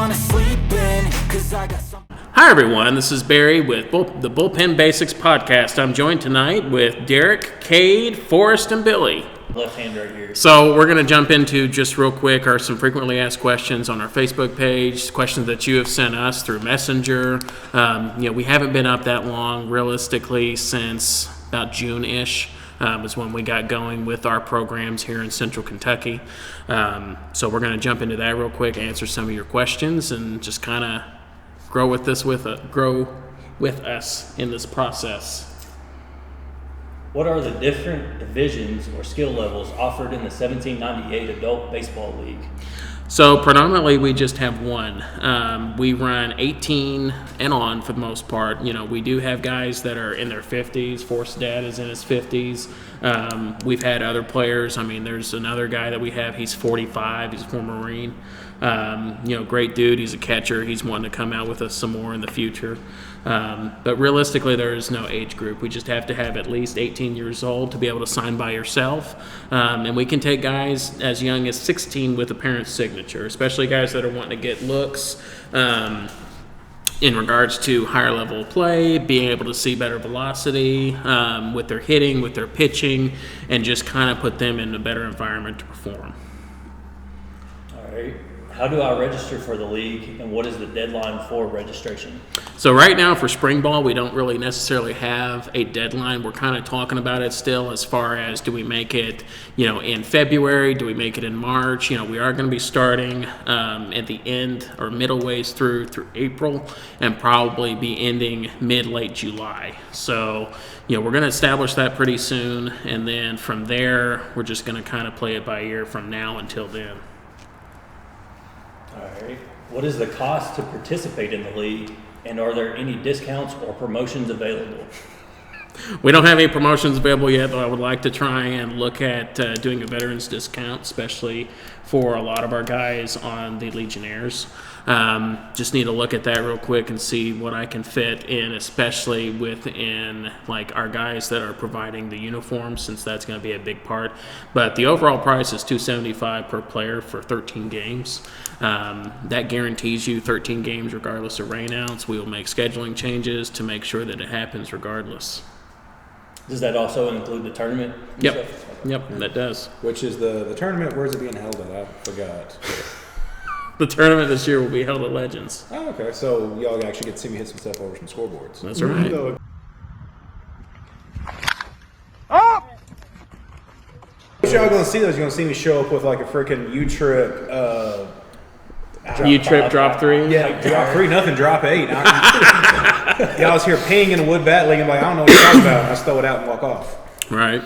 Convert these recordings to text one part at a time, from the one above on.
wanna sleep in, 'cause I got some. Hi everyone, this is Barry with the Bullpen Basics Podcast. I'm joined tonight with Derek, Cade, Forrest, and Billy. Left hand right here. So we're going to jump into just real quick our some frequently asked questions on our Facebook page, questions that you have sent us through Messenger. We haven't been up that long, realistically, since about June-ish. Is when we got going with our programs here in Central Kentucky. So we're going to jump into that real quick, answer some of your questions, and just kind of grow with us in this process. What are the different divisions or skill levels offered in the 1798 Adult Baseball League? So predominantly we just have one. We run 18 and on for the most part. You know, we do have guys that are in their 50s. Forrest's dad is in his 50s. We've had other players. I mean, there's another guy that we have. He's 45. He's a former Marine. Great dude. He's a catcher. He's wanting to come out with us some more in the future. But realistically, there is no age group. We just have to have at least 18 years old to be able to sign by yourself. And we can take guys as young as 16 with a parent's signature, especially guys that are wanting to get looks in regards to higher level of play, being able to see better velocity with their hitting, with their pitching, and just kind of put them in a better environment to perform. All right. How do I register for the league, and what is the deadline for registration? So right now for spring ball, we don't really necessarily have a deadline. We're kind of talking about it still as far as do we make it, in February? Do we make it in March? We are going to be starting at the end or middle ways through April and probably be ending mid-late July. So, we're going to establish that pretty soon. And then from there, we're just going to kind of play it by ear from now until then. All right. What is the cost to participate in the league, and are there any discounts or promotions available? We don't have any promotions available yet, but I would like to try and look at doing a veterans discount, especially for a lot of our guys on the Legionnaires. Just need to look at that real quick and see what I can fit in, especially within like our guys that are providing the uniforms, since that's going to be a big part. But the overall price is $275 per player for 13 games. That guarantees you 13 games regardless of rainouts. We will make scheduling changes to make sure that it happens regardless. Does that also include the tournament? Yep, that does. Which is the tournament? Where's it being held at? I forgot. The tournament this year will be held at Legends. Oh, okay. So y'all actually get to see me hit some stuff over some scoreboards. That's right. Oh! What y'all gonna see those? You're gonna see me show up with like a freaking U-Trip. U-Trip drop 3? Yeah, drop 3, nothing, drop 8. Y'all was here peeing in a wood bat league. I'm like, I don't know what you're talking about. And I just throw it out and walk off. Right.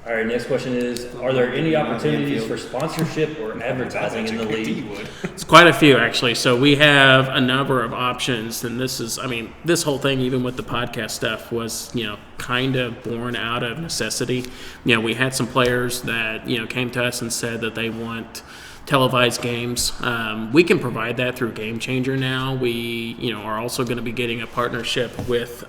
All right, next question is, are there any opportunities for sponsorship or advertising in the league? It's quite a few, actually. So we have a number of options, and this whole thing, even with the podcast stuff, was, kind of born out of necessity. We had some players that, came to us and said that they want televised games. We can provide that through Game Changer now. We, are also going to be getting a partnership with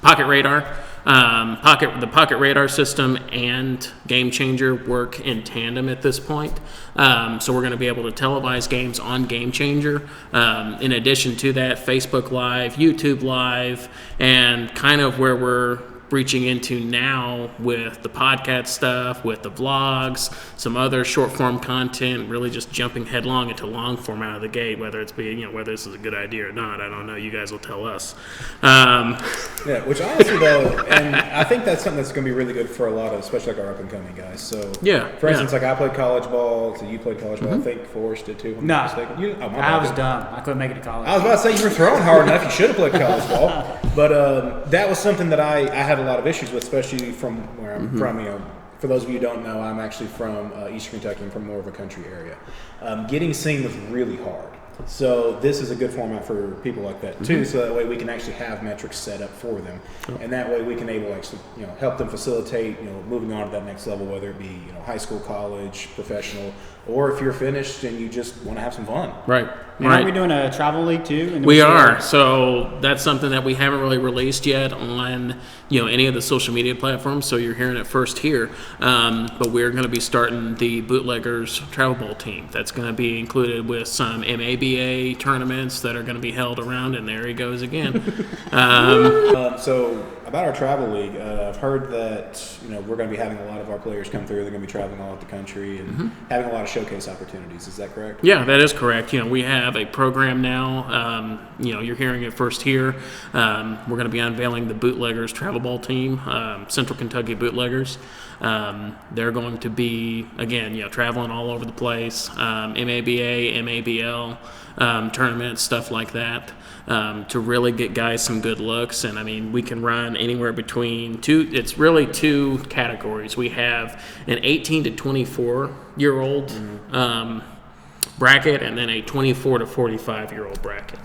Pocket Radar. The Pocket Radar system and Game Changer work in tandem at this point. So we're going to be able to televise games on Game Changer. In addition to that, Facebook Live, YouTube Live, and kind of where we're reaching into now with the podcast stuff, with the vlogs, some other short form content, really just jumping headlong into long form out of the gate, whether it's whether this is a good idea or not, I don't know. You guys will tell us. Yeah, which honestly though, and I think that's something that's going to be really good for a lot of, especially like our up and coming guys. So yeah, for instance, like I played college ball, so you played college ball. I think Forrest did too. If I'm not mistaken. I was dumb. I couldn't make it to college. I was about to say you were throwing hard enough. You should have played college ball. But that was something that I had a lot of issues with, especially from where I'm from. For those of you who don't know, I'm actually from Eastern Kentucky. I'm from more of a country area. Getting seen was really hard. So this is a good format for people like that too. So that way we can actually have metrics set up for them, and that way we can actually help them facilitate moving on to that next level, whether it be high school, college, professional, or if you're finished and you just want to have some fun. Right. And Right. are we doing a travel league too? And We are. So that's something that we haven't really released yet on, any of the social media platforms. So you're hearing it first here. But we're going to be starting the Bootleggers Travel Bowl team. That's going to be included with some MABA tournaments that are going to be held around. And there he goes again. So about our travel league, I've heard that we're going to be having a lot of our players come through. They're going to be traveling all over the country and having a lot of showcase opportunities. Is that correct? Yeah, that is correct. We have a program now. You're hearing it first here. We're going to be unveiling the Bootleggers Travel Ball team, Central Kentucky Bootleggers. They're going to be, again, traveling all over the place, MABA, MABL, tournaments, stuff like that, to really get guys some good looks. And, we can run anywhere between it's really two categories. We have an 18 to 24-year-old bracket and then a 24 to 45-year-old bracket.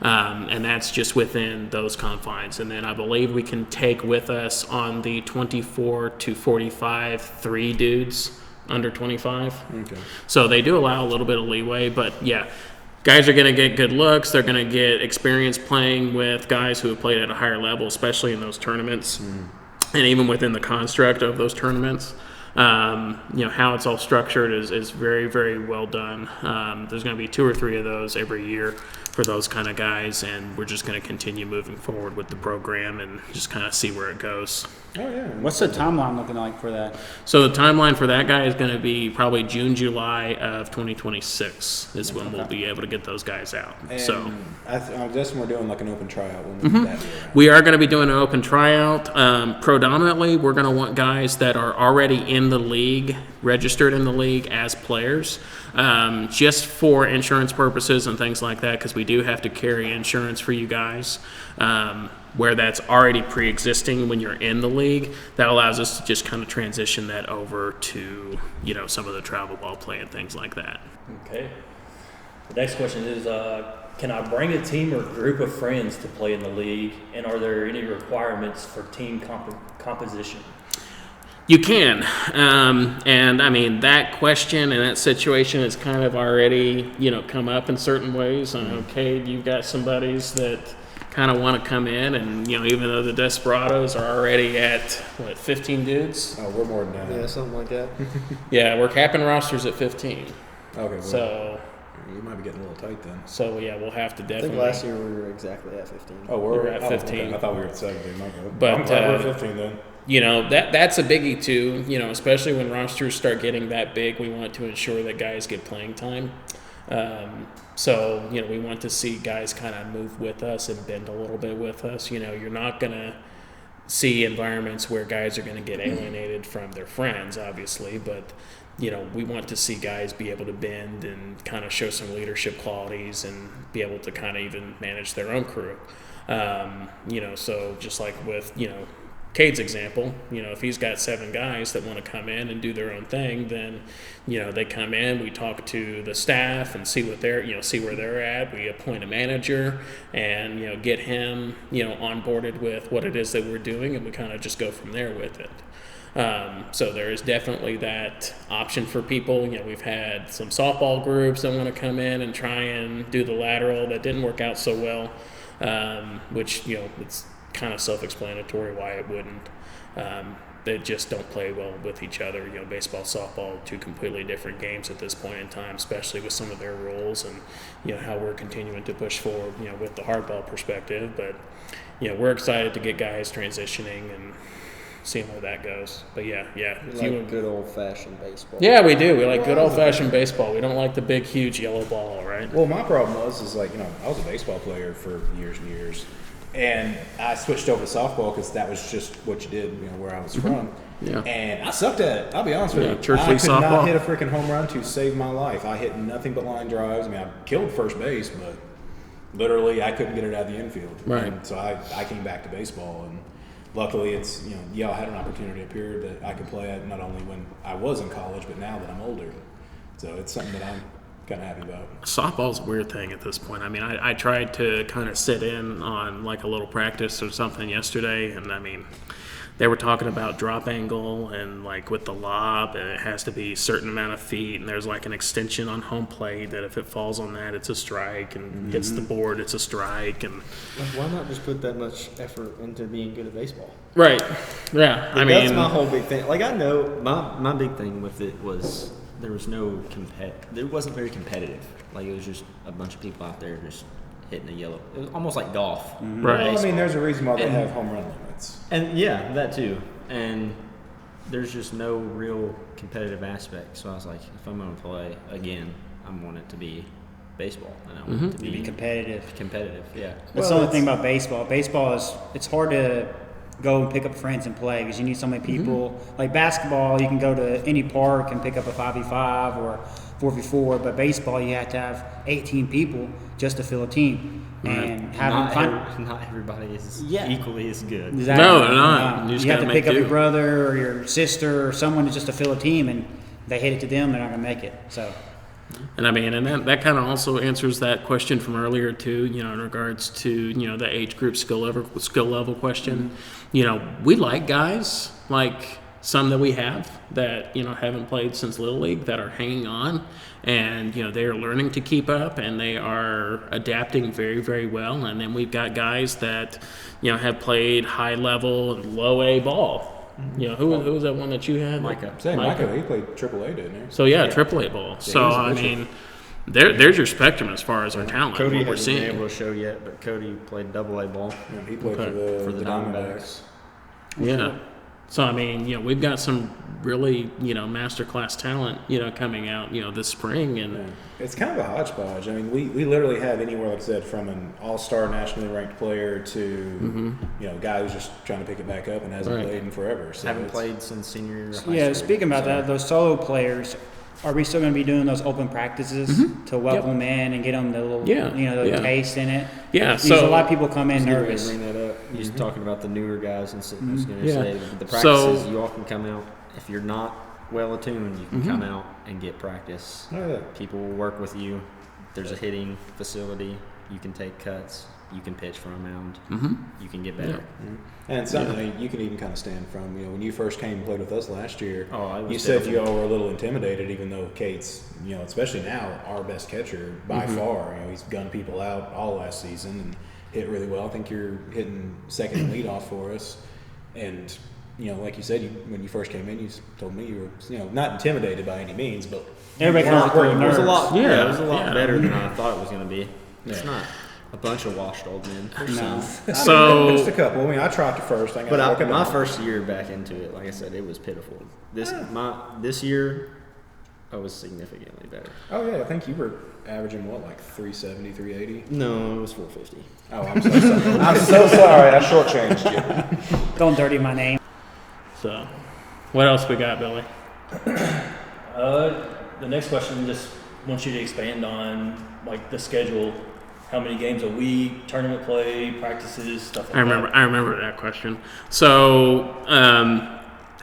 And that's just within those confines. And then I believe we can take with us on the 24 to 45 3 dudes under 25. Okay. So they do allow a little bit of leeway, but yeah, guys are going to get good looks. They're going to get experience playing with guys who have played at a higher level, especially in those tournaments, and even within the construct of those tournaments. How it's all structured is very, very well done. There's going to be 2 or 3 of those every year for those kind of guys, and we're just going to continue moving forward with the program and just kind of see where it goes. Oh, yeah. What's the timeline looking like for that? So the timeline for that guy is going to be probably June, July of 2026 is when we'll be able to get those guys out. And So I'm guessing we're doing like an open tryout. When would that be around? we are going to be doing an open tryout. Predominantly, we're going to want guys that are already in the league, registered in the league as players, just for insurance purposes and things like that, because we do have to carry insurance for you guys. Where that's already pre-existing when you're in the league, that allows us to just kind of transition that over to, some of the travel ball play and things like that. Okay. The next question is, can I bring a team or group of friends to play in the league, and are there any requirements for team composition? You can. And that question and that situation has kind of already, come up in certain ways. Okay, you've got some buddies that kind of want to come in, and even though the Desperados are already at 15 dudes. Oh, we're more than that. Yeah, something like that. Yeah, we're capping rosters at 15. Okay. Well, So you might be getting a little tight then. So yeah, we'll have to I definitely. think last year we were exactly at 15. Oh, We're at 15. Okay. I thought we were at 17. My bad. But, I'm glad we're at 15 then. That's a biggie too. Especially when rosters start getting that big, we want to ensure that guys get playing time. So we want to see guys kind of move with us and bend a little bit with us. You're not gonna see environments where guys are going to get alienated from their friends, obviously, but we want to see guys be able to bend and kind of show some leadership qualities and be able to kind of even manage their own crew. So just like with, Cade's example, if he's got 7 guys that want to come in and do their own thing, then, they come in, we talk to the staff and see what they're, see where they're at. We appoint a manager and, get him, onboarded with what it is that we're doing, and we kind of just go from there with it. So there is definitely that option for people. We've had some softball groups that want to come in and try and do the lateral that didn't work out so well, which, it's kind of self-explanatory why it wouldn't. They just don't play well with each other. Baseball, softball, 2 completely different games at this point in time, especially with some of their rules and, how we're continuing to push forward, with the hardball perspective. But, we're excited to get guys transitioning and seeing where that goes. But yeah. We like good old-fashioned baseball. Yeah, we do. We like good old-fashioned baseball. We don't like the big, huge yellow ball, right? Well, my problem was I was a baseball player for years and years, and I switched over to softball because that was just what you did, where I was from. Yeah. And I sucked at it. I'll be honest with you. Church I league could softball. not hit a freaking home run to save my life. I hit nothing but line drives. I killed first base, but literally I couldn't get it out of the infield. Right. And so I came back to baseball, and luckily it's I had an opportunity up here that I could play at not only when I was in college, but now that I'm older. So it's something that I'm kind of happy about. Softball's a weird thing at this point. I tried to kind of sit in on like a little practice or something yesterday, and they were talking about drop angle and like with the lob, it has to be a certain amount of feet, and there's like an extension on home plate that if it falls on that, it's a strike, and hits the board, it's a strike, and Why not just put that much effort into being good at baseball? right, yeah. I mean, that's my whole big thing. Like I know my big thing with it was there was no It wasn't very competitive. Like it was just a bunch of people out there just hitting a yellow. It was almost like golf. right. Well, I mean, there's a reason why they have home run limits. And yeah, that too. And there's just no real competitive aspect. So I was like, if I'm going to play again, I want it to be baseball, and I want it to be competitive. competitive. Yeah. That's the only thing about baseball. Baseball it's hard to go and pick up friends and play because you need so many people. Like basketball, you can go to any park and pick up a 5v5 or 4v4, but baseball, you have to have 18 people just to fill a team. And having fun. Not everybody is Yeah. equally as good. Exactly. No, they're not. You just You have gotta to make pick up do. your brother or your sister or someone just to fill a team, and they hit it to them, they're not going to make it. So, And I mean, and that kind of also answers that question from earlier too. You know, in regards to the age group skill level question. You know, we like guys like some that we have that haven't played since Little League that are hanging on, and they are learning to keep up, and they are adapting very, very well. And then we've got guys that have played high level and low A ball. Who was that one that you had? Micah. Micah, he played AAA, didn't he? So AAA ball. So I mean, there's your spectrum as far as our talent. Cody what we're hasn't been seeing. able to show yet, but Cody played AA ball. Yeah, he played Okay. for the Diamondbacks. Yeah. So I mean, we've got some really masterclass talent coming out this spring, and Yeah. It's kind of a hodgepodge. I mean, we literally have anywhere, like I said, from an all-star nationally ranked player to a guy who's just trying to pick it back up and hasn't Right. played in forever. So Haven't it's- played since senior year of high yeah, school. speaking about that, those solo players, are we still going to be doing those open practices to welcome them in and get them the little, the taste in it? Yeah, Because so- a lot of people come in I was getting ready to nervous. bring that up. You're just talking about the newer guys, and so I was going to Yeah. say the So- practices. You all can come out if you're not well attuned. You can come out and get practice. Oh, yeah. People will work with you. There's a hitting facility. You can take cuts. You can pitch from a mound. You can get better. And something you can even kind of stand from. When you first came and played with us last year, Oh, I was you said you definitely- all were a little intimidated, even though Kate's, especially now, our best catcher by far. He's gunned people out all last season and hit really well. I think you're hitting second leadoff for us. And, like you said, when you first came in, you told me you were, not intimidated by any means, but Everybody comes with It was nerves. a lot. Yeah, it was a lot yeah. better than I thought it was going to be. It's not a bunch of washed old men. There's No. some. So just a couple. I mean, I tried to first. I got But broken my up. first year back into it, like I said, it was pitiful. This year, I was significantly better. Oh yeah, I think you were averaging like 370, 380. No, it was 450. Oh, I'm so sorry. I'm so sorry. I shortchanged you. Don't dirty my name. So, what else we got, Billy? The next question just wants you to expand on like the schedule, how many games a week, tournament play, practices, stuff like that. I remember that question. So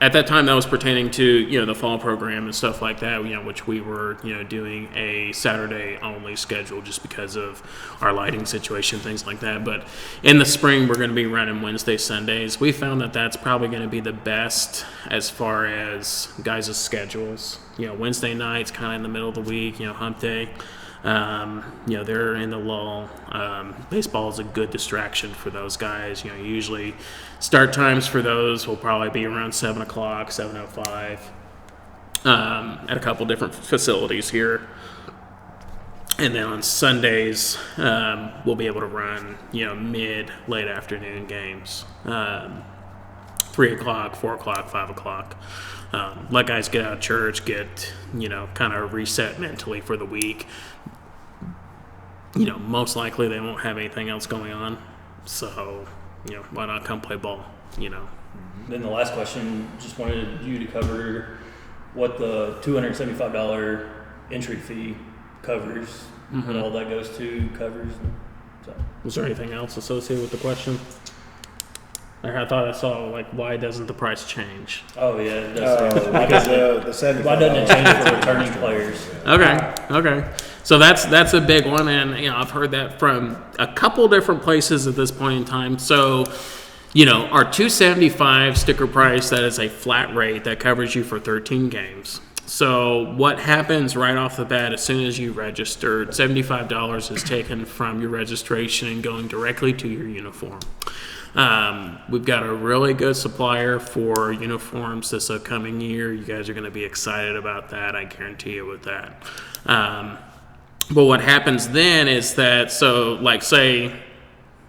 at that time, that was pertaining to the fall program and stuff like that. Which we were doing a Saturday only schedule just because of our lighting situation, things like that. But in the spring, we're going to be running Wednesday, Sundays. We found that that's probably going to be the best as far as guys' schedules. Wednesday nights, kind of in the middle of the week. Hump day. They're in the lull. Baseball is a good distraction for those guys. Usually start times for those will probably be around 7 o'clock, 7:05 at a couple different facilities here. And then on Sundays, we'll be able to run, late afternoon games. 3 o'clock, 4 o'clock, 5 o'clock. Let guys get out of church, get, kind of reset mentally for the week. Most likely they won't have anything else going on. So, why not come play ball, Then the last question, just wanted you to cover what the $275 entry fee covers, what all that goes to, covers. So. Was there anything else associated with the question? I thought I saw, why doesn't the price change? Oh yeah, it does. Because the 75. Why doesn't it change for returning players? Okay. So that's a big one, and I've heard that from a couple different places at this point in time. So, our $275 sticker price, that is a flat rate that covers you for 13 games. So what happens right off the bat, as soon as you register, $75 is taken from your registration and going directly to your uniform. We've got a really good supplier for uniforms this upcoming year. You guys are going to be excited about that, I guarantee you with that. But what happens then is that, so like say,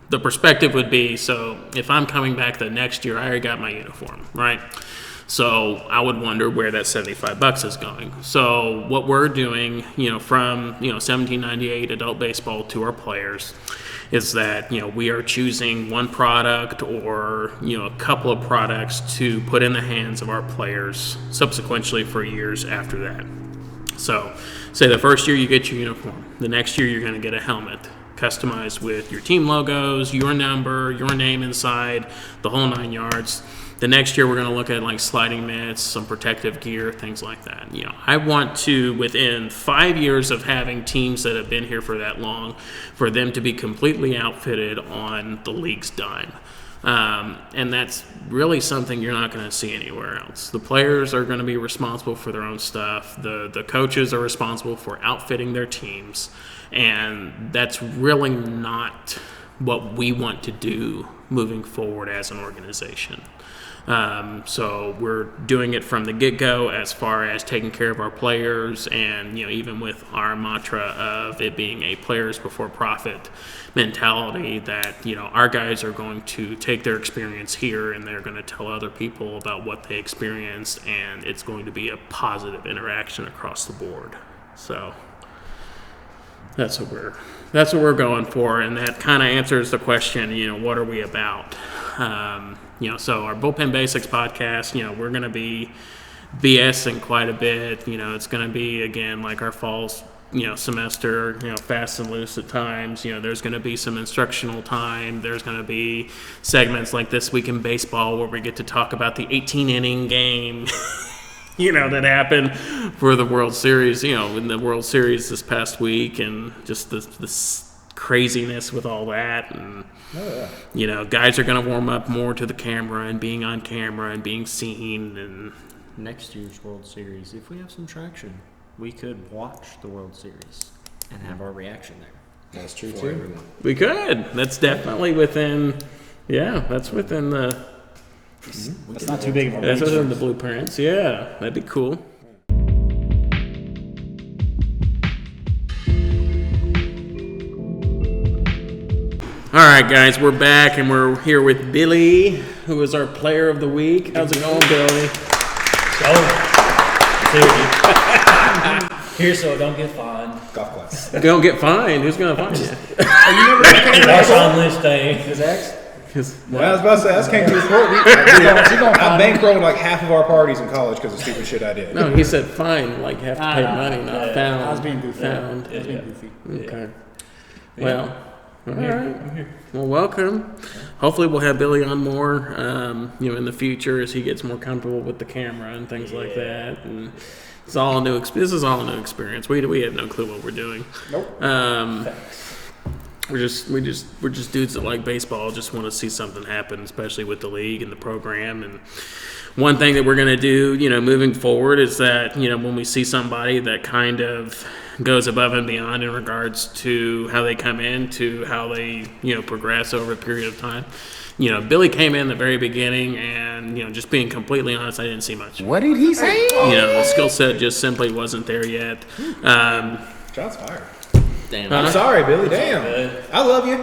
the perspective would be, so if I'm coming back the next year, I already got my uniform, right? So I would wonder where that $75 is going. So what we're doing, from 1798 adult baseball to our players, is that we are choosing one product or a couple of products to put in the hands of our players subsequently for years after that. So say the first year you get your uniform, the next year you're going to get a helmet customized with your team logos, your number, your name inside, the whole 9 yards. The next year we're going to look at like sliding mitts, some protective gear, things like that. I want to, within 5 years of having teams that have been here for that long, for them to be completely outfitted on the league's dime. And that's really something you're not going to see anywhere else. The players are going to be responsible for their own stuff. The coaches are responsible for outfitting their teams. And that's really not what we want to do moving forward as an organization. So we're doing it from the get-go as far as taking care of our players, and even with our mantra of it being a players before profit mentality, that our guys are going to take their experience here and they're going to tell other people about what they experienced, and it's going to be a positive interaction across the board. So that's what we're going for, and that kind of answers the question, what are we about? So our Bullpen Basics podcast, we're going to be BSing quite a bit. It's going to be, again, like our fall, semester, fast and loose at times. There's going to be some instructional time. There's going to be segments like This Week in Baseball where we get to talk about the 18-inning game, that happened for the World Series, in the World Series this past week, and just the craziness with all that. And guys are going to warm up more to the camera and being on camera and being seen. And next year's World Series, if we have some traction, we could watch the World Series and have our reaction there. That's true too. Everyone. We could. That's definitely within. Yeah, that's within the. That's not too big of a That's reach. within the blueprints. Yeah, that'd be cool. All right, guys, we're back, and we're here with Billy, who is our player of the week. How's it going, Billy? Here, so I don't get fined. Golf class. Don't get fined. Who's going to fine you? That's on this thing. His ex? 'Cause- Well, I was about to say, that's came to his sport. I bankrolled like half of our parties in college because of stupid shit I did. No, he said fine, like have to pay money, not found. I was being goofy. Found. I was being goofy. Okay. Well, all right. Well, welcome. Hopefully, we'll have Billy on more, in the future as he gets more comfortable with the camera and things like that. And it's all a new. This is all a new experience. We have no clue what we're doing. Nope. We're just dudes that like baseball. Just want to see something happen, especially with the league and the program. And one thing that we're going to do, moving forward, is that when we see somebody that kind of goes above and beyond in regards to how they come in, to how they progress over a period of time. Billy came in the very beginning, and just being completely honest, I didn't see much. What did he say? The skill set just simply wasn't there yet. Shots fired. Damn. I'm sorry, Billy. Damn. I love you.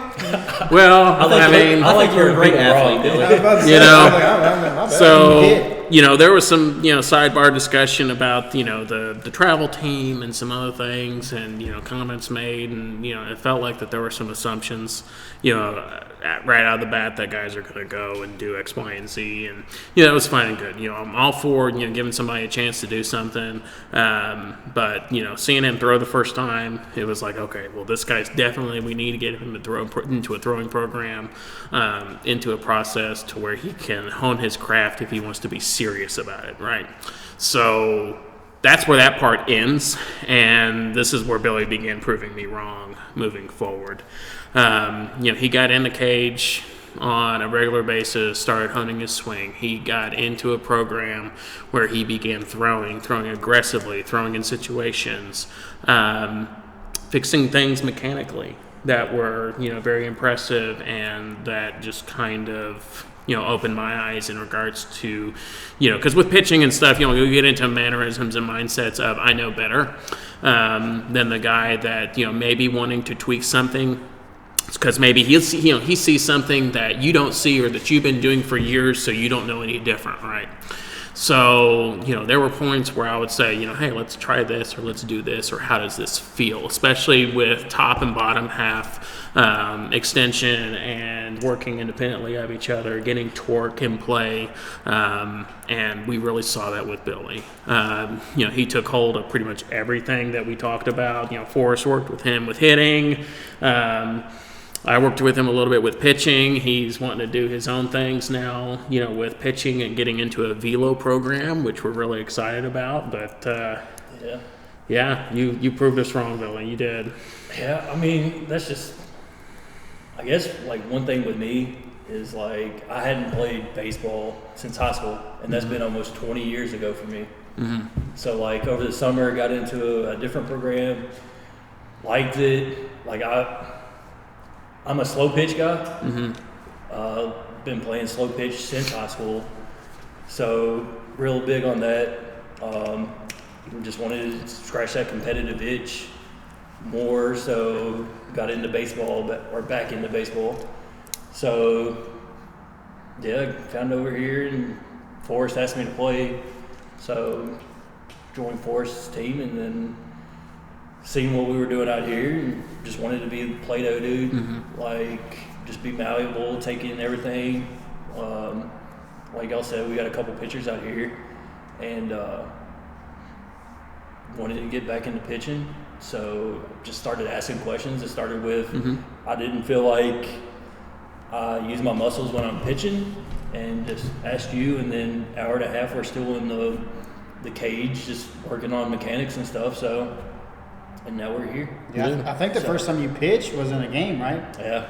Well, I mean, I think you're a great athlete, I Billy. was about to say, my bad. so You did. there was some sidebar discussion about the travel team and some other things, and comments made, and it felt like that there were some assumptions right out of the bat that guys are going to go and do X, Y, and Z, and it was fine and good. I'm all for giving somebody a chance to do something, but seeing him throw the first time, it was like, okay, well, this guy's definitely, we need to get him to throw into a throwing program, into a process to where he can hone his craft if he wants to be serious about it, right? So that's where that part ends, and this is where Billy began proving me wrong moving forward. He got in the cage, on a regular basis, started honing his swing. He got into a program where he began throwing aggressively, throwing in situations, fixing things mechanically that were, very impressive, and that just kind of, opened my eyes in regards to, because with pitching and stuff, you get into mannerisms and mindsets of I know better than the guy that, maybe wanting to tweak something. Because maybe he sees something that you don't see or that you've been doing for years, so you don't know any different, right? So, there were points where I would say, hey, let's try this, or let's do this, or how does this feel? Especially with top and bottom half extension and working independently of each other, getting torque in play, and we really saw that with Billy. He took hold of pretty much everything that we talked about. Forrest worked with him with hitting. I worked with him a little bit with pitching. He's wanting to do his own things now, with pitching and getting into a velo program, which we're really excited about. But, you proved us wrong, Billy. You did. Yeah, I mean, that's just, I guess, one thing with me is, I hadn't played baseball since high school, and that's been almost 20 years ago for me. Mm-hmm. So, over the summer, I got into a different program, liked it. I'm a slow pitch guy. Mm-hmm. Been playing slow pitch since high school, so real big on that. Just wanted to scratch that competitive itch more, so got into baseball, or back into baseball. So found over here, and Forrest asked me to play, so joined Forrest's team, and then seeing what we were doing out here, and just wanted to be a Play-Doh dude, just be malleable, take in everything. Like y'all said, we got a couple pitchers out here, and wanted to get back into pitching, so just started asking questions. It started with, I didn't feel like I used my muscles when I'm pitching, and just asked you, and then hour and a half we're still in the cage, just working on mechanics and stuff, so. And now we're here. Yeah, I think the first time you pitched was in a game, right? Yeah.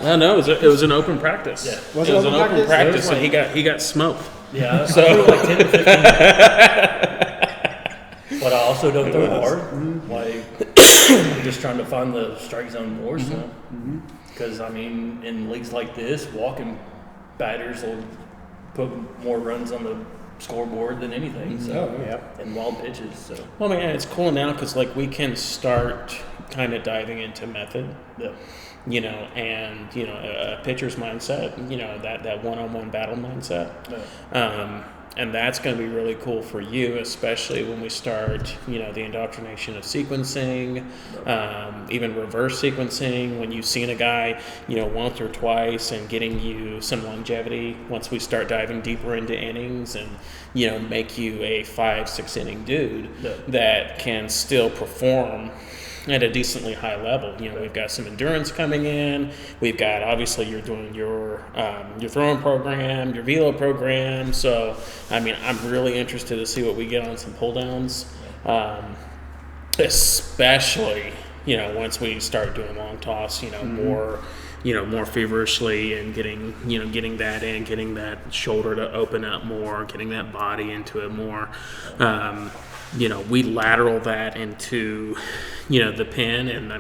No, it was an open practice. Yeah. Was it it was an open open practice? and he got smoked. Yeah. So I threw 10 to 15. But I also don't throw hard. I'm just trying to find the strike zone more. So, because in leagues like this, walking batters will put more runs on the scoreboard than anything. So and wild pitches. So well, man, it's cool now because we can start kind of diving into method. Yeah. And a pitcher's mindset. That one-on-one battle mindset. Yeah. And that's going to be really cool for you, especially when we start, the indoctrination of sequencing, even reverse sequencing, when you've seen a guy, once or twice, and getting you some longevity once we start diving deeper into innings and, make you a 5-6 inning dude that can still perform at a decently high level. We've got some endurance coming in. We've got, obviously, you're doing your throwing program, your velo program. So, I'm really interested to see what we get on some pull downs, especially, once we start doing long toss, more feverishly, and getting that in, getting that shoulder to open up more, getting that body into it more. We lateral that into, the pin, and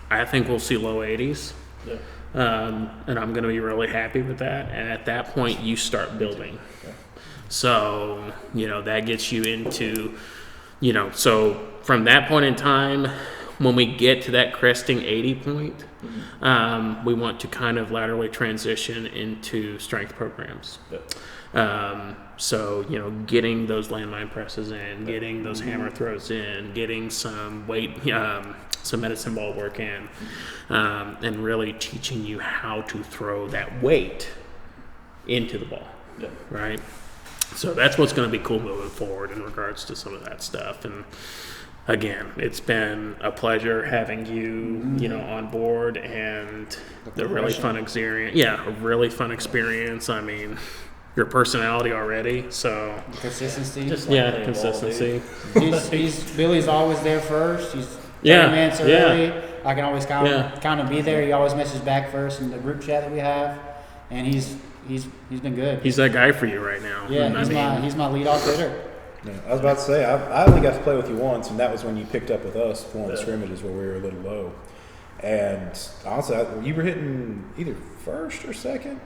I think we'll see low 80s. Yeah. And I'm going to be really happy with that. And at that point, you start building. Yeah. So, that gets you into, so from that point in time, when we get to that cresting 80 point, we want to kind of laterally transition into strength programs. Yeah. So, getting those landmine presses in, getting those hammer throws in, getting some weight, some medicine ball work in, and really teaching you how to throw that weight into the ball, right? So that's what's going to be cool moving forward in regards to some of that stuff. And again, it's been a pleasure having you, on board, and a really fun experience. Yeah, a really fun experience. Your personality already, so Consistency. Just consistency. Billy's always there first. He's 30 minutes early. I can always kind of be there. He always messages back first in the group chat that we have, and he's been good. He's that guy for you right now. Yeah, he's my leadoff hitter. Yeah, I was about to say, I only got to play with you once, and that was when you picked up with us for one of the scrimmages where we were a little low. And honestly, you were hitting either first or second.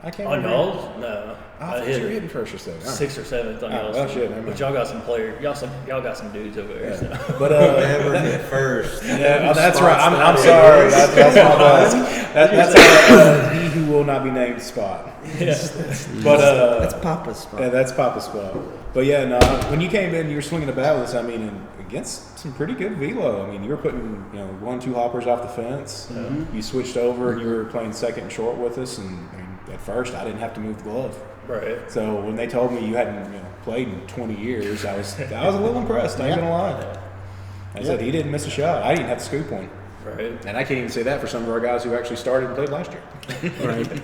I can't remember. On y'all? No. I thought you were hitting first or second. All right. 6th or 7th on y'all. Oh, shit, never mind. But y'all got some players. Y'all got some dudes over there. Yeah. So. But Never hit first. yeah, that's right. I'm sorry. That's my bad. That's he who will not be named spot. But That's Papa's spot. yeah, that's Papa's spot. But yeah, no. When you came in, you were swinging the bat with us. I mean, against some pretty good velo. I mean, you were putting 1-2 hoppers off the fence. You switched over and you were playing second and short with us. And I mean, at first, I didn't have to move the glove. Right. So when they told me you hadn't played in 20 years, I was a little impressed. I ain't gonna lie. I said he didn't miss a shot. I didn't have to scoop one. Right. And I can't even say that for some of our guys who actually started and played last year. Right.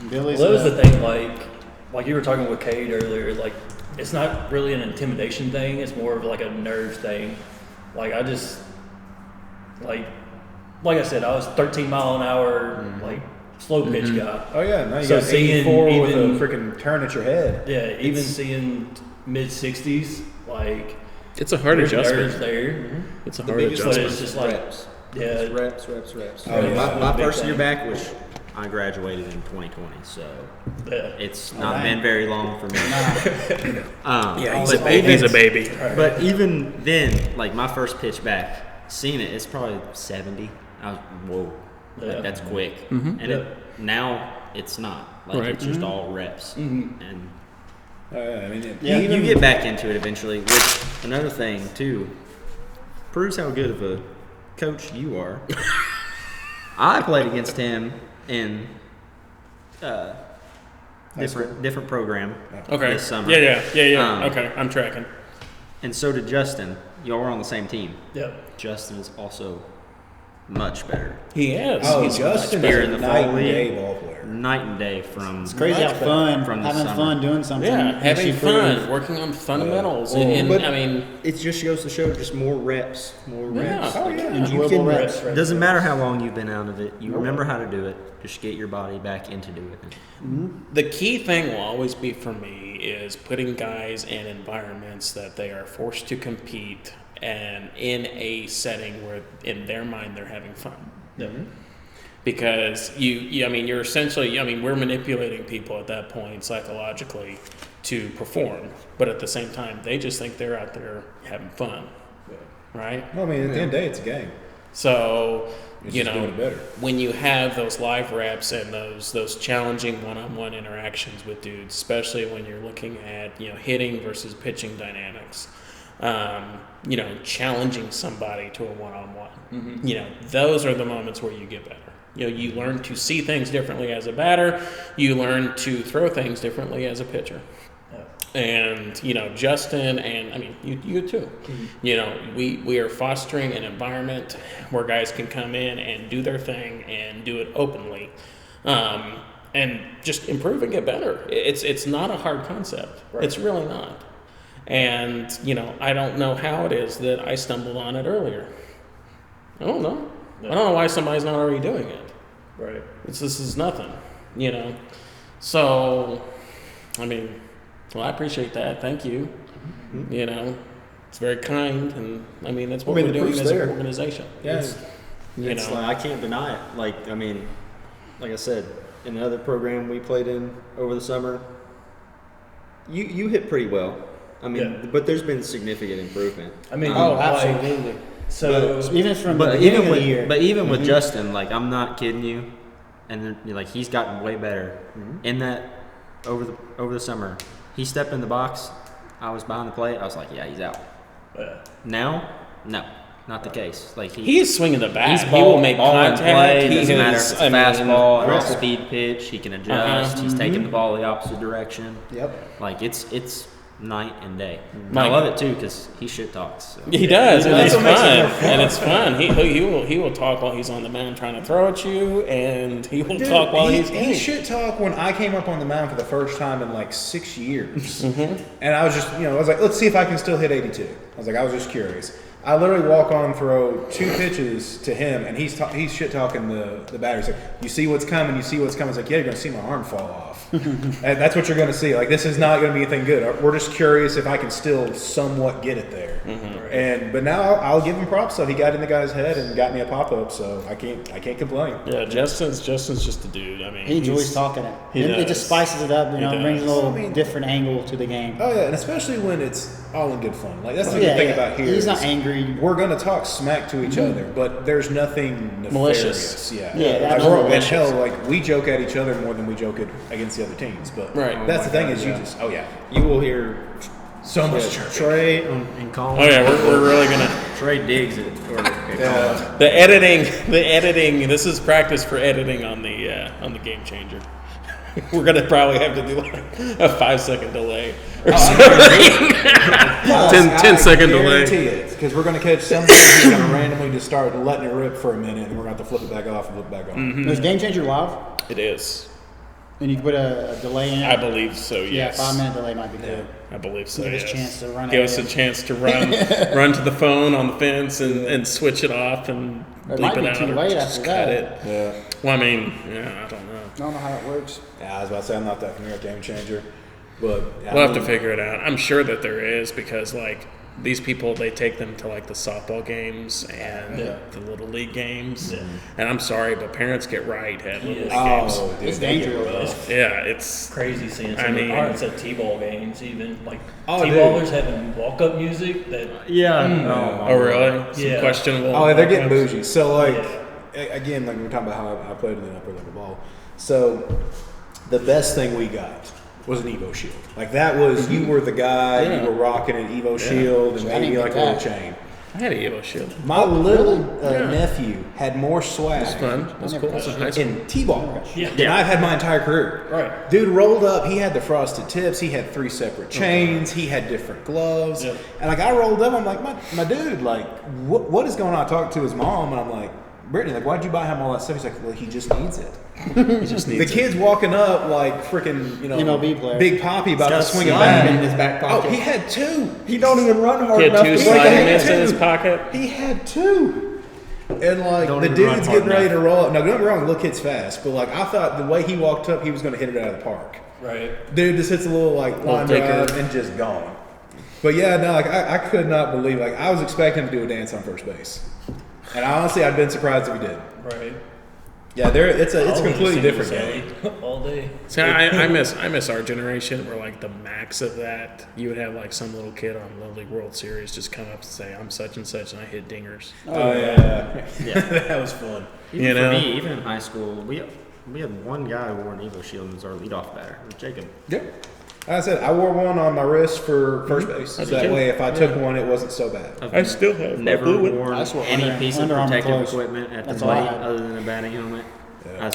Billy's Well, that was the thing, like you were talking with Cade earlier, like, it's not really an intimidation thing, it's more of like a nerves thing. Like, I just, like I said, I was 13 mile an hour, like, slow pitch guy. Oh yeah, now you So got seeing 84 with even- a freaking turn at your head. Yeah, even seeing mid-60s, like, It's a hard there's adjustment. nerves there. It's a The hard biggest But adjustment. it's just like, reps. yeah, It's reps. Oh, yeah. My Big first thing. year back, which I graduated in 2020, so yeah. it's not been very long for me. Yeah, but he's a baby. But even then, like my first pitch back, seeing it, it's probably 70. I was whoa, Yeah. like, that's quick. And now it's not. Like Right. it's just all reps. And I mean, you get back into it eventually. Which another thing too proves how good of a coach you are. I played against him in different program Okay. this summer. Yeah. Um, Okay, I'm tracking. And so did Justin. Y'all were on the same team. Yep. Justin is also much better. He is. Oh, He's Justin better is in a the night fall and league. day ball player. Night and day from It's crazy how fun, from the having summer. fun doing something. Yeah, makes having you fun, improve. working on fundamentals, Well, and but- I mean, It just goes to show just more reps. Yeah. Oh yeah. You Enjoyable can, reps. doesn't matter how long you've been out of it. You remember how to do it. Just get your body back into doing it. the key thing will always be for me is putting guys in environments that they are forced to compete and in a setting where in their mind they're having fun. Because you're essentially, we're manipulating people at that point psychologically to perform, but at the same time, they just think they're out there having fun, right? Well, I mean, at the end of the day, it's a game. So, It's just doing it better. when you have those live reps and those challenging one-on-one interactions with dudes, especially when you're looking at hitting versus pitching dynamics, challenging somebody to a one-on-one, those are the moments where you get better. You learn to see things differently as a batter. You learn to throw things differently as a pitcher. And Justin, and you too. We are fostering an environment where guys can come in and do their thing and do it openly, and just improve and get better. It's not a hard concept. Right. It's really not. And I don't know how it is that I stumbled on it earlier. I don't know. I don't know why somebody's not already doing it. Right. This is nothing. So, well, I appreciate that. Thank you. It's very kind, and that's what the we're doing proof's as there. an organization. Yeah. It's like, I can't deny it. Like I said, in the other program we played in over the summer, you hit pretty well. But there's been significant improvement. Absolutely. So Even from the But beginning even of with the year. with Justin, like I'm not kidding you, and then, he's gotten way better in that over the summer. He stepped in the box. I was behind the plate. I was like, yeah, he's out. Now, no, not the case. Like He is swinging the bat. he's He will make ball in contact. play. He Doesn't matter is, if it's a fastball or a Right. speed pitch. He can adjust. He's taking the ball the opposite direction. Yep. Like it's night and day. Mike- I love it too because he shit talks. So. He does, and That's it's what makes it fun. more fun. And it's fun. He will talk while he's on the mound trying to throw at you, and he will talk while he's he hitting. shit talk when I came up on the mound for the first time in like 6 years. And I was just, I was like, let's see if I can still hit 82. I was just curious. I literally walk on, throw 2 pitches to him, and he's shit talking the batter. He's like, "You see what's coming. You see what's coming." It's like, "Yeah, you're gonna see my arm fall off." And that's what you're gonna see. Like, this is not gonna be anything good. We're just curious if I can still somewhat get it there. But now I'll give him props. So he got in the guy's head and got me a pop up. So I can't complain. Yeah, Justin's just a dude. I mean, He enjoys talking it. It just spices it up, brings a little different angle to the game. Oh yeah, and especially when it's all in good fun. Like, that's the good thing about here. He's not is angry. We're gonna talk smack to each other, but there's nothing nefarious. Malicious. Yeah, And hell, like, we joke at each other more than we joke against the other teams. But that's the thing is, you will hear so much Trey and Colin. Oh yeah, we're really gonna. Trey digs it. The editing. This is practice for editing on the Game Changer. We're gonna probably have to do like a 5-second delay or something. 10-second delay. Because we're gonna catch something who's gonna randomly just start letting it rip for a minute, and we're gonna have to flip it back off and flip it back on. Is Game Changer live? It is. And you can put a delay in it? I believe so. Yes. 5-minute delay might be good. I believe so. Give us yes. a chance to run. Give us a chance to run to the phone on the fence and switch it off and It bleep might it be out. too or late just after cut that. it. Yeah. Well, I mean, I don't know. I don't know how it works. Yeah, I was about to say, I'm not that familiar with Game Changer, but We'll have to figure it out. I'm sure that there is, because like these people, they take them to like the softball games and the little league games. And I'm sorry, but parents get right at little league games. Dude, It's they get dangerous. rough. Yeah, it's Crazy seeing I some mean- parents at T-ball games, even like Oh, T-ballers having walk-up music that oh really? Some Yeah. questionable. Oh, they're getting walk-ups. bougie. So, like, again, like we were talking about how I played in the upper level ball. So, the best thing we got was an Evo Shield. Like, that was, you were the guy, you were rocking an Evo Shield and So I maybe didn't like a get little that. chain. I had a Evo Shield. My little nephew had more swag That's fun. That's cool. It's a high school. in T-ball Yeah. than I've had my entire career. Right. Dude rolled up. He had the frosted tips. He had 3 separate chains. He had different gloves. Yep. And like, I rolled up. I'm like, my dude, like, what is going on? I talked to his mom, and I'm like, Brittany, like, why'd you buy him all that stuff? He's like, well, he just needs it. He just needs The kid's walking up like freaking, MLB player. Big Poppy about to swing a slime bat in his back Oh, pocket. he had 2. He don't even run hard He had 2 Like, sliding he had mints in 2. his pocket. He had 2. And like, Don't the even run dude's hard getting ready enough. to roll up. Now, don't get me wrong, little kid's fast, but like, I thought the way he walked up, he was going to hit it out of the park. right. Dude just hits a little like line taker. drive and just gone. But yeah, no, like, I could not believe, like, I was expecting him to do a dance on first base. And honestly, I'd been surprised if he did. Right. Yeah, it's a I'll just completely sing different this game. all day. See, I miss our generation where like the max of that, you would have like some little kid on Little League World Series just come up and say, I'm such and such, and I hit dingers. Oh yeah, that was fun. Even You know? for me, even in high school, we had one guy who wore an Evo Shield and was our leadoff batter. It was Jacob. Yep. Like I said, I wore one on my wrist for first base. So that too. way, if I took one, it wasn't so bad. I still have Never worn I swore any Under- piece of Under Armour protective clothes. equipment at the That's all I plate had. other than a batting helmet.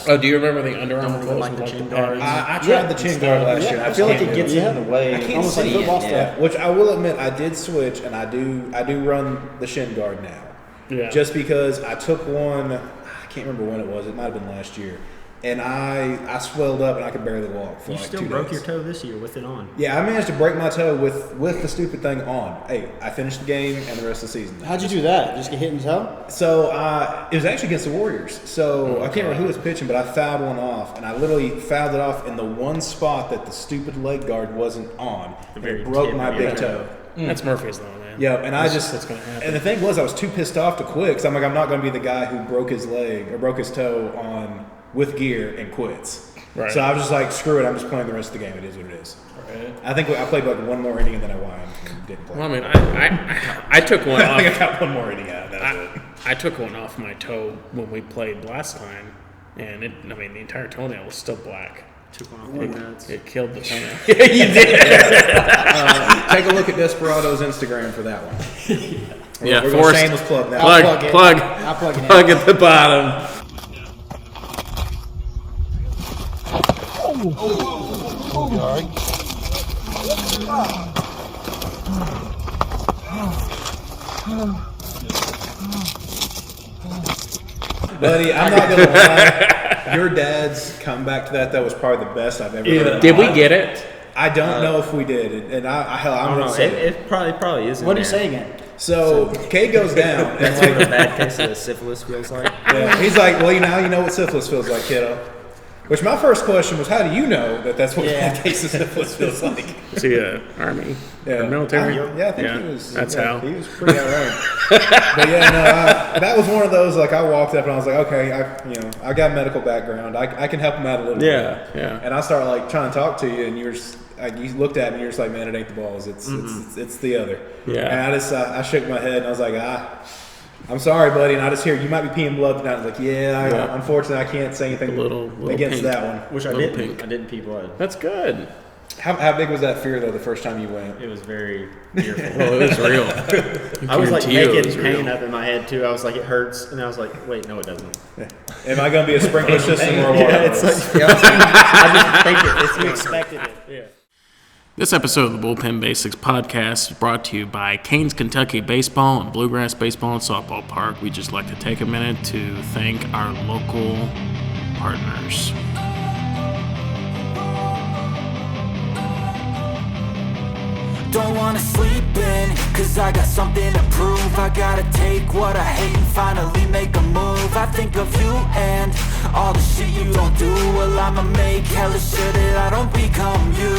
Oh, do you remember the Under Armour Don't clothes like with, the like, chin the guards. pads? I tried the chin guard last year. I feel like it gets in the way. I can't almost like see football it. stuff. Which I will admit, I did switch, and I do run the shin guard now. Yeah. Just because I took one, I can't remember when it was. It might have been last year, and I swelled up and I could barely walk for You like still 2 broke days. your toe this year with it on. Yeah, I managed to break my toe with the stupid thing on. Hey, I finished the game and the rest of the season. How'd you do that? Just get hit in the toe? So it was actually against the Warriors. So I can't remember who was pitching, but I fouled one off, and I literally fouled it off in the one spot that the stupid leg guard wasn't on. And very it broke tip my of your big toe. toe. That's Murphy's Law, man. Yeah, and That's gonna happen. And the thing was, I was too pissed off to quit because I'm like, I'm not going to be the guy who broke his leg or broke his toe on with gear and quits. Right. So I was just like, screw it, I'm just playing the rest of the game. It is what it is. Right. I think I played like one more inning and then I whined and didn't play. Well, I mean, I took one I think I off. got one more inning out. That was it. I took one off my toe when we played last time, and the entire toenail was still black. Took one off big nuts. It killed the toenail. Take a look at Desperado's Instagram for that one. Yeah, we're going forced. shameless plug now. Plug I'll plug it in. plug at the bottom. Buddy, I'm not gonna lie. Your dad's comeback to that was probably the best I've ever heard. Did we get it? I don't know if we did, and I'm I gonna don't know. say It probably isn't. What did he there. say again? So Kay goes down. And That's what a bad case of syphilis feels like. yeah, he's like, well, now you know what syphilis feels like, kiddo. Which my first question was, how do you know that that's what a bad case of syphilis feels like? Is he Army? Yeah, Military? I think he was. That's yeah, how. he was pretty outright. But yeah, no, that was one of those. Like I walked up and I was like, okay, I got a medical background. I can help him out a little bit. Yeah. And I started like trying to talk to you, and you were just, like, you looked at me, and you're just like, man, it ain't the balls. It's the other. Yeah. And I shook my head and I was like, I'm sorry, buddy. And I just hear you might be peeing blood tonight. I was like, unfortunately, I can't say anything little against pink. that one. Which I Little didn't. pink. I didn't pee blood. That's good. How big was that fear though the first time you went? It was very fearful. Well, it was real. I was like guarantee you it making was pain real. up in my head too. I was like, it hurts, and I was like, wait, no, it doesn't. Am I going to be a sprinkler system or a water Yeah, it's hose? like, I just think it's You expected it. Yeah. This episode of the Bullpen Basics Podcast is brought to you by Canes Kentucky Baseball and Bluegrass Baseball and Softball Park. We'd just like to take a minute to thank our local partners. Don't wanna sleep in, cause I got something to prove. I gotta take what I hate and finally make a move. I think of you and all the shit you don't do. Well, I'ma make hella sure that I don't become you.